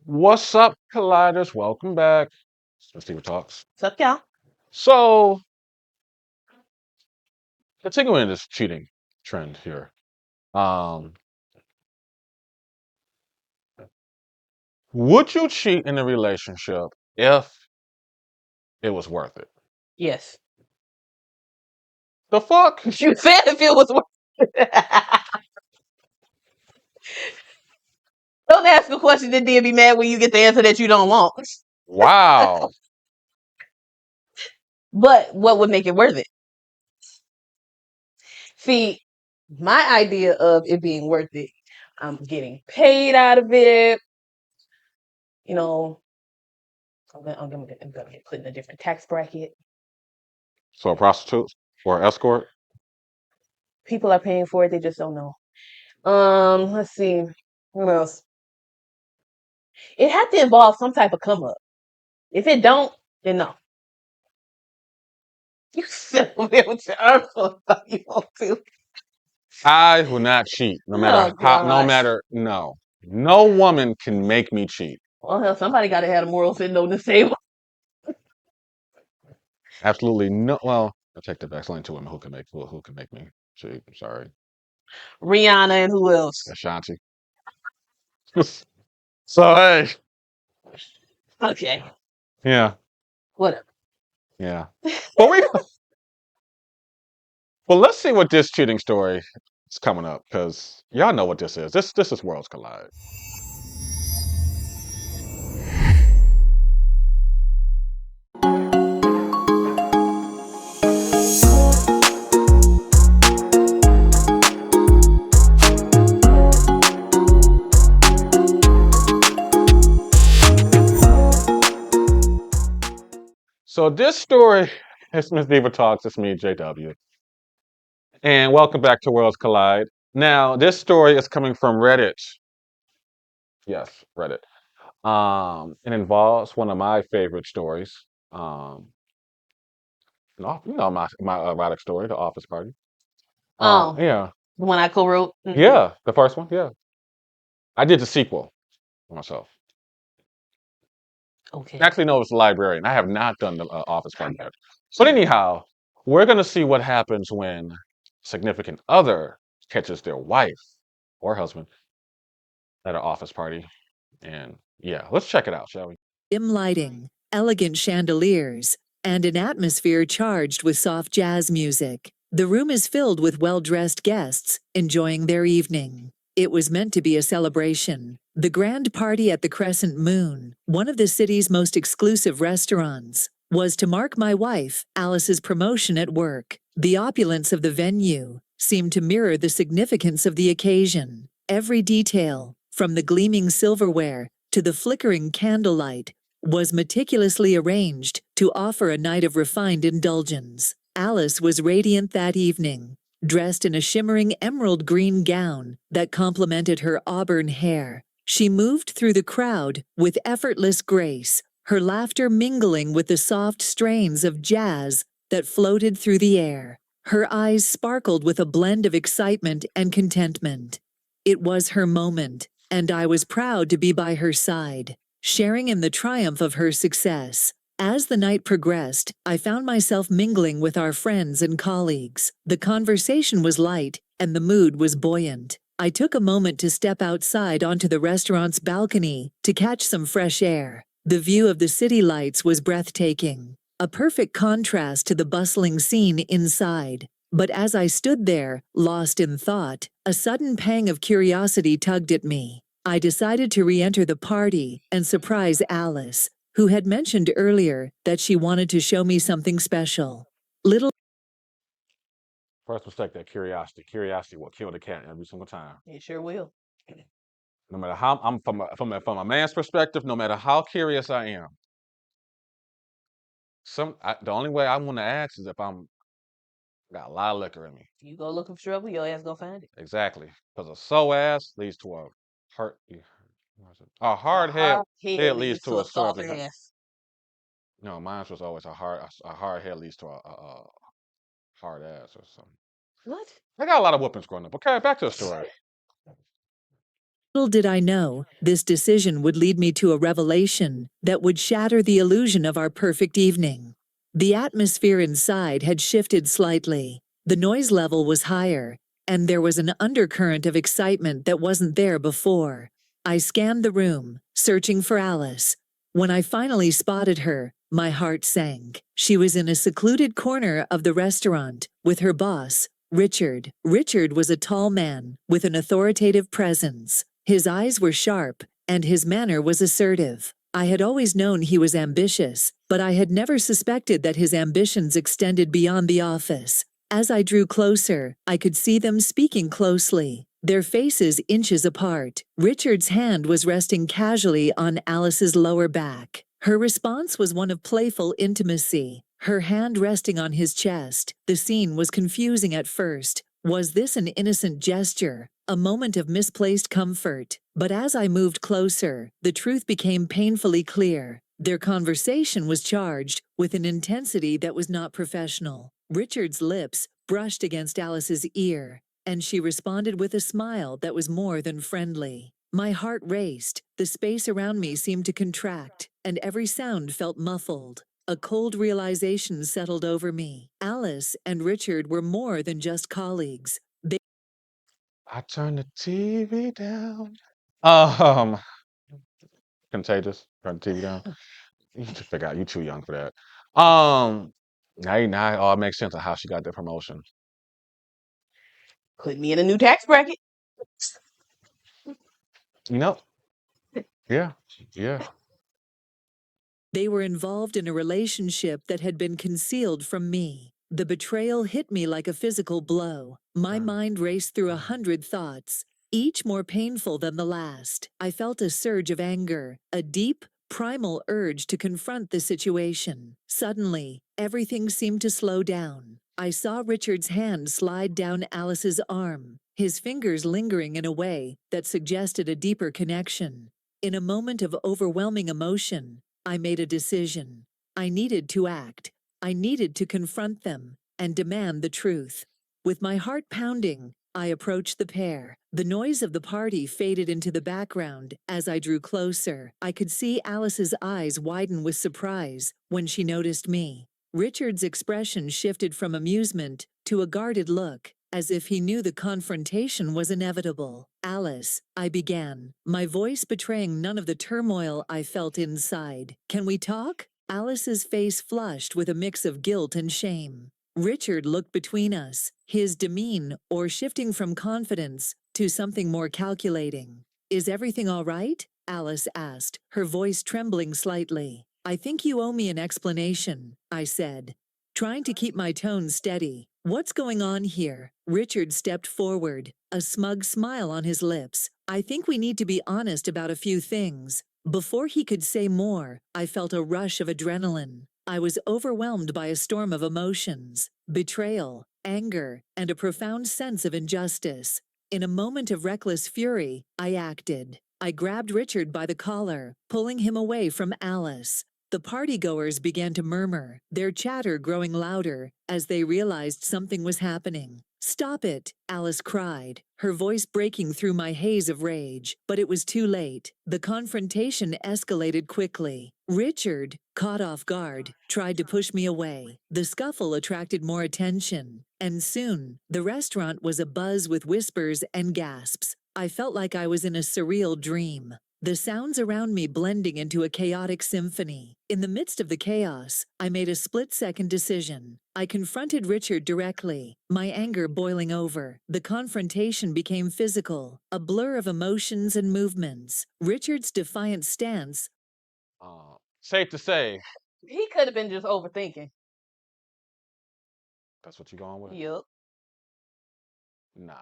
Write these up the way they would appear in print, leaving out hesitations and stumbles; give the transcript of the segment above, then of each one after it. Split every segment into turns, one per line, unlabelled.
What's up, Colliders? Welcome back. Ms Diva Talks.
What's up, y'all?
So, continuing this cheating trend here. Um, would you cheat in a relationship if it was worth it?
Yes.
The fuck?
You said if it was worth Don't ask a question that then be mad when you get the answer that you don't want.
Wow.
But what would make it worth it? See, my idea of it being worth it, I'm getting paid out of it. You know, I'm gonna get put in a different tax bracket.
So a prostitute or escort?
People are paying for it, they just don't know. Let's see. What else? It had to involve some type of come up. If it don't, then no. You sit over there with your arms full of you want to.
I will not cheat, no
Oh
matter how. No
gosh.
matter no. No woman can make me cheat.
Well, hell, somebody got to have a moral sitting on the table.
Absolutely no. Well, I take that back. It's only two women who can make me cheat. I'm sorry,
Rihanna and who else?
Ashanti. So hey,
Okay,
yeah,
whatever.
yeah. But we well, let's see what this cheating story is coming up because y'all know what this is. This is Worlds Collide. So this story is Ms Diva Talks. It's me, JW, and welcome back to Worlds Collide. Now, this story is coming from Reddit. Yes, Reddit. It involves one of my favorite stories. Um, my erotic story, the office party.
Oh,
Yeah,
the one I co-wrote.
yeah, the first one. Yeah, I did the sequel myself.
Okay.
Actually, no, it's the librarian. I have not done the office party yet. But anyhow, we're gonna see what happens when significant other catches their wife or husband at an office party. And yeah, let's check it out, shall we?
Dim lighting, elegant chandeliers, and an atmosphere charged with soft jazz music. The room is filled with well-dressed guests enjoying their evening. It was meant to be a celebration. The grand party at the Crescent Moon, one of the city's most exclusive restaurants, was to mark my wife, Alice's promotion at work. The opulence of the venue seemed to mirror the significance of the occasion. Every detail, from the gleaming silverware to the flickering candlelight, was meticulously arranged to offer a night of refined indulgence. Alice was radiant that evening, dressed in a shimmering emerald green gown that complemented her auburn hair. She moved through the crowd with effortless grace, her laughter mingling with the soft strains of jazz that floated through the air. Her eyes sparkled with a blend of excitement and contentment. It was her moment, and I was proud to be by her side, sharing in the triumph of her success. As the night progressed, I found myself mingling with our friends and colleagues. The conversation was light, and the mood was buoyant. I took a moment to step outside onto the restaurant's balcony to catch some fresh air. The view of the city lights was breathtaking, a perfect contrast to the bustling scene inside. But as I stood there, lost in thought, a sudden pang of curiosity tugged at me. I decided to re-enter the party and surprise Alice, who had mentioned earlier that she wanted to show me something special. Little
First mistake, that curiosity. Curiosity will kill the cat every single time.
It sure will.
No matter how I'm from a man's perspective, no matter how curious I am, the only way I want to ask is if I'm got a lot of liquor in me.
You go looking for trouble, your ass gonna find it.
Exactly, because a so ass leads to a hurt. A hard head leads to a sore
soft
behind.
ass.
No, mine was always a hard head leads to a hard ass or something.
What?
I got a lot of whoopings growing up. Okay, back to the story.
Little did I know, this decision would lead me to a revelation that would shatter the illusion of our perfect evening. The atmosphere inside had shifted slightly. The noise level was higher, and there was an undercurrent of excitement that wasn't there before. I scanned the room, searching for Alice. When I finally spotted her, my heart sank. She was in a secluded corner of the restaurant with her boss, Richard. Richard was a tall man with an authoritative presence. His eyes were sharp, and his manner was assertive. I had always known he was ambitious, but I had never suspected that his ambitions extended beyond the office. As I drew closer, I could see them speaking closely, their faces inches apart. Richard's hand was resting casually on Alice's lower back. Her response was one of playful intimacy, her hand resting on his chest. The scene was confusing at first. Was this an innocent gesture, a moment of misplaced comfort? But as I moved closer, the truth became painfully clear. Their conversation was charged with an intensity that was not professional. Richard's lips brushed against Alice's ear, and she responded with a smile that was more than friendly. My heart raced, the space around me seemed to contract, and every sound felt muffled. A cold realization settled over me. Alice and Richard were more than just colleagues.
I turned the TV down. Um, Contagious. Turn the TV down. You should figure out you too young for that. Now it all makes sense of how she got the promotion.
Put me in a new tax bracket.
You know? Yeah. Yeah.
They were involved in a relationship that had been concealed from me. The betrayal hit me like a physical blow. My mind raced through 100 thoughts, each more painful than the last. I felt a surge of anger, a deep, primal urge to confront the situation. Suddenly, everything seemed to slow down. I saw Richard's hand slide down Alice's arm, his fingers lingering in a way that suggested a deeper connection. In a moment of overwhelming emotion, I made a decision. I needed to act. I needed to confront them and demand the truth. With my heart pounding, I approached the pair. The noise of the party faded into the background as I drew closer. I could see Alice's eyes widen with surprise when she noticed me. Richard's expression shifted from amusement to a guarded look, as if he knew the confrontation was inevitable. Alice, I began, my voice betraying none of the turmoil I felt inside. Can we talk? Alice's face flushed with a mix of guilt and shame. Richard looked between us, his demeanor shifting from confidence to something more calculating. Is everything all right? Alice asked, her voice trembling slightly. I think you owe me an explanation, I said, trying to keep my tone steady. What's going on here? Richard stepped forward, a smug smile on his lips. I think we need to be honest about a few things. Before he could say more, I felt a rush of adrenaline. I was overwhelmed by a storm of emotions, betrayal, anger, and a profound sense of injustice. In a moment of reckless fury, I acted. I grabbed Richard by the collar, pulling him away from Alice. The partygoers began to murmur, their chatter growing louder as they realized something was happening. Stop it, Alice cried, her voice breaking through my haze of rage. But it was too late. The confrontation escalated quickly. Richard, caught off guard, tried to push me away. The scuffle attracted more attention, and soon, the restaurant was abuzz with whispers and gasps. I felt like I was in a surreal dream, the sounds around me blending into a chaotic symphony. In the midst of the chaos, I made a split-second decision. I confronted Richard directly, my anger boiling over. The confrontation became physical, a blur of emotions and movements. Richard's defiant stance.
Safe to say,
He could have been just overthinking.
that's what you going with?
Yup.
Nah.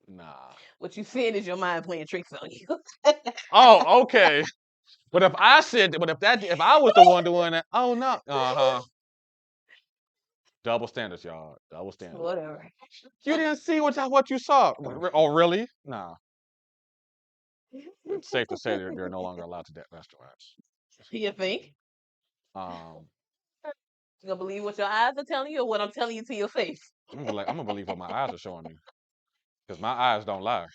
Nah.
What you said is your mind playing tricks on you.
Oh, okay. But if I was the one doing that, oh no. Double standards, y'all. Double standards.
Whatever.
You didn't see what you saw. Oh, really? Nah. It's safe to say they're no longer allowed to restaurants.
You think?
Um,
You gonna believe what your eyes are telling you or what I'm telling you to your face?
I'm gonna believe what my eyes are showing me, because my eyes don't lie.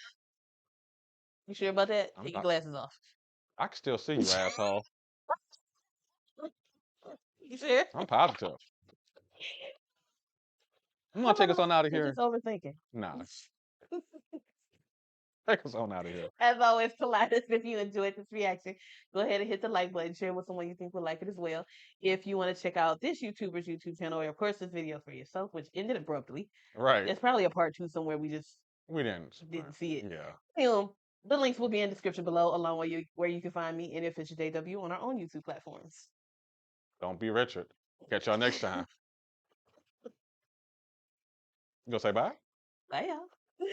You sure about that?
I'm
Take your
not,
glasses off.
I can still see you, asshole.
You sure?
I'm positive. I'm gonna
I don't
take us
know.
on out of
You're
here.
just overthinking.
Nah, take us on out of here.
As always, Pilatus, if you enjoyed this reaction, go ahead and hit the like button, share with someone you think would like it as well. If you want to check out this YouTuber's YouTube channel, or of course this video for yourself, which ended abruptly.
Right.
There's probably a part 2 somewhere we just
We didn't.
didn't see it.
Yeah.
The links will be in the description below, along with where you can find me and if it's JW on our own YouTube platforms.
Don't be Richard. Catch y'all next time. You gonna say bye?
Bye, y'all.